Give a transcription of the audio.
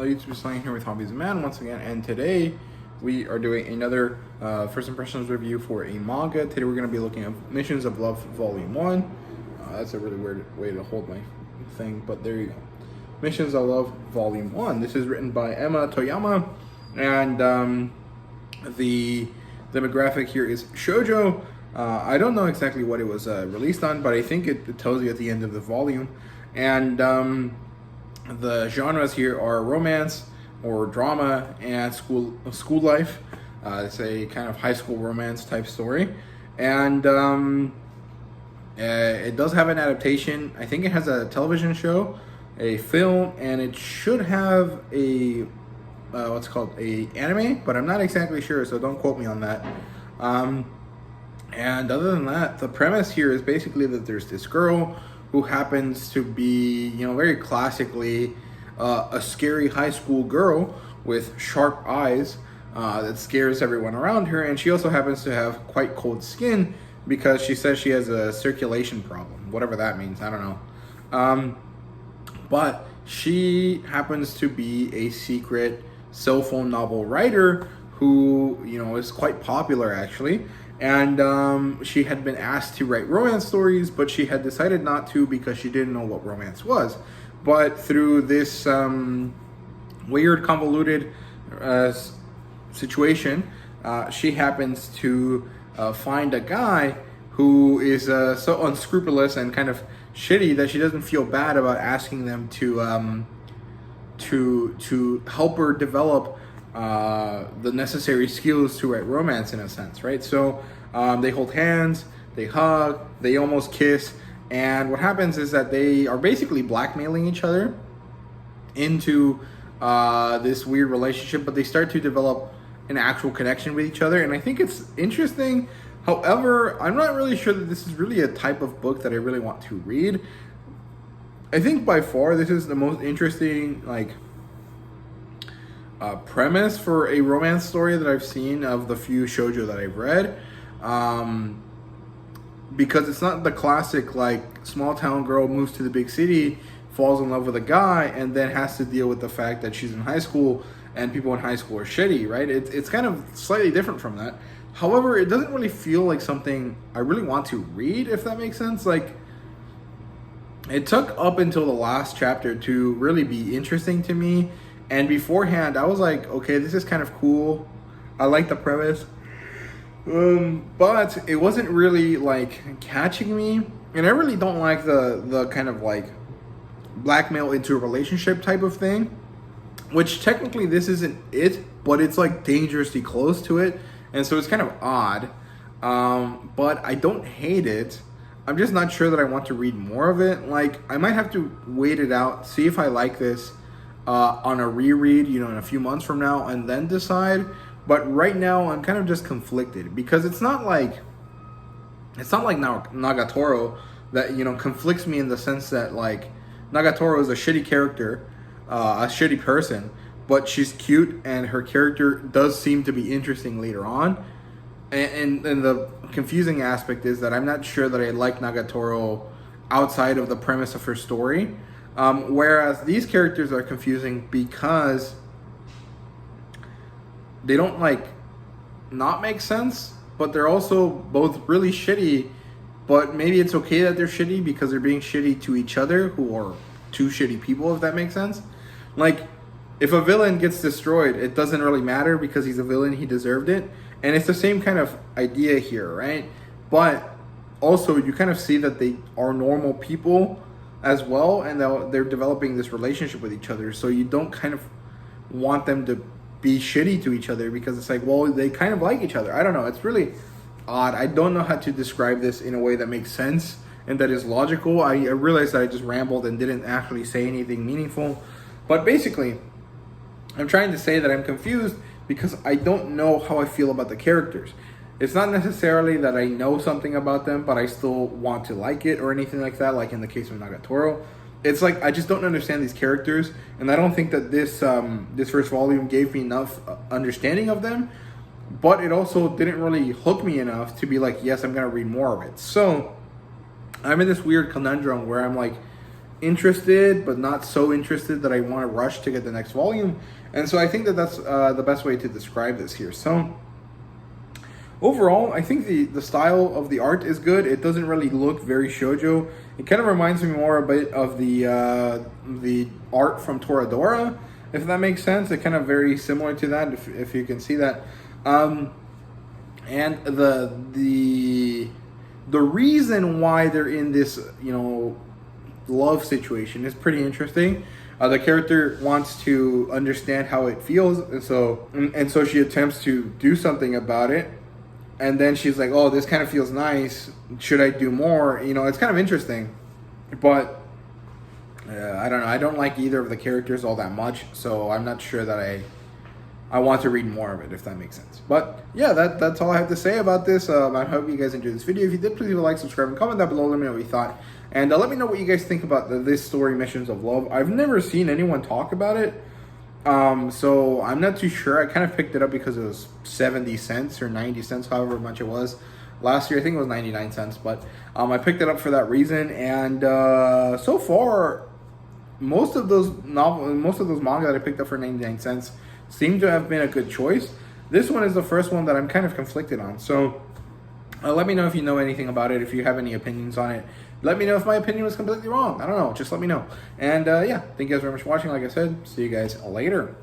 YouTube Slang here with Hobbies of Man once again, and today we are doing another first impressions review for a manga. Today we're going to be looking at Missions of Love Volume 1. That's a really weird way to hold my thing, but there you go. Missions of Love Volume 1. This is written by Emma Toyama, and the demographic here is shoujo. I don't know exactly what it was released on, but I think it tells you at the end of the volume. And the genres here are romance or drama and school life. It's a kind of high school romance type story, and it does have an adaptation. I think it has a television show, a film, and it should have a what's called a anime, but I'm not exactly sure, so don't quote me on that. And other than that, the premise here is basically that there's this girl who happens to be, very classically a scary high school girl with sharp eyes that scares everyone around her. And she also happens to have quite cold skin because she says she has a circulation problem, whatever that means, I don't know. But she happens to be a secret cell phone novel writer who, is quite popular actually. And she had been asked to write romance stories, but she had decided not to because she didn't know what romance was. But through this weird, convoluted situation, she happens to find a guy who is so unscrupulous and kind of shitty that she doesn't feel bad about asking them to help her develop the necessary skills to write romance, in a sense, right? So they hold hands, they hug, they almost kiss, and what happens is that they are basically blackmailing each other into this weird relationship, but they start to develop an actual connection with each other, and I think it's interesting. However, I'm not really sure that this is really a type of book that I really want to read. I think by far this is the most interesting, premise for a romance story that I've seen of the few shoujo that I've read, because it's not the classic small town girl moves to the big city, falls in love with a guy, and then has to deal with the fact that she's in high school and people in high school are shitty, right? It's kind of slightly different from that. However, it doesn't really feel like something I really want to read, if that makes sense. It took up until the last chapter to really be interesting to me. And beforehand, I was like, okay, this is kind of cool. I like the premise. But it wasn't really, catching me. And I really don't like the kind of, blackmail into a relationship type of thing. Which, technically, this isn't it. But it's, dangerously close to it. And so it's kind of odd. But I don't hate it. I'm just not sure that I want to read more of it. I might have to wait it out, see if I like this on a reread, in a few months from now, and then decide. But right now, I'm kind of just conflicted because it's not like Nagatoro that conflicts me in the sense that Nagatoro is a shitty character, a shitty person, but she's cute and her character does seem to be interesting later on. And the confusing aspect is that I'm not sure that I like Nagatoro outside of the premise of her story. Whereas these characters are confusing because they don't not make sense, but they're also both really shitty, but maybe it's okay that they're shitty because they're being shitty to each other, who are two shitty people, if that makes sense. If a villain gets destroyed, it doesn't really matter because he's a villain, he deserved it. And it's the same kind of idea here, right? But also you kind of see that they are normal people as well, and they're developing this relationship with each other. So you don't kind of want them to be shitty to each other because it's they kind of like each other. I don't know. It's really odd. I don't know how to describe this in a way that makes sense and that is logical. I realized that I just rambled and didn't actually say anything meaningful. But basically, I'm trying to say that I'm confused because I don't know how I feel about the characters. It's not necessarily that I know something about them, but I still want to like it or anything like that, like in the case of Nagatoro. It's I just don't understand these characters, and I don't think that this first volume gave me enough understanding of them, but it also didn't really hook me enough to be yes, I'm going to read more of it. So I'm in this weird conundrum where I'm interested, but not so interested that I want to rush to get the next volume. And so I think that that's the best way to describe this here. So overall, I think the style of the art is good. It doesn't really look very shoujo. It kind of reminds me more a bit of the art from Toradora, if that makes sense. It's kind of very similar to that, if you can see that. And the reason why they're in this, love situation is pretty interesting. The character wants to understand how it feels, and so she attempts to do something about it. And then she's like, "Oh, this kind of feels nice. Should I do more?" It's kind of interesting, but I don't know. I don't like either of the characters all that much, so I'm not sure that I want to read more of it, if that makes sense. But yeah, that's all I have to say about this. I hope you guys enjoyed this video. If you did, please leave a like, subscribe, and comment down below. Let me know what you thought. And let me know what you guys think about this story, Missions of Love. I've never seen anyone talk about it. So I'm not too sure. I kind of picked it up because it was 70 cents or 90 cents, however much it was. Last year, I think it was 99 cents. But I picked it up for that reason. And so far, most of those manga that I picked up for 99 cents seem to have been a good choice. This one is the first one that I'm kind of conflicted on. So let me know if you know anything about it, if you have any opinions on it. Let me know if my opinion was completely wrong. I don't know. Just let me know. And yeah, thank you guys very much for watching. Like I said, see you guys later.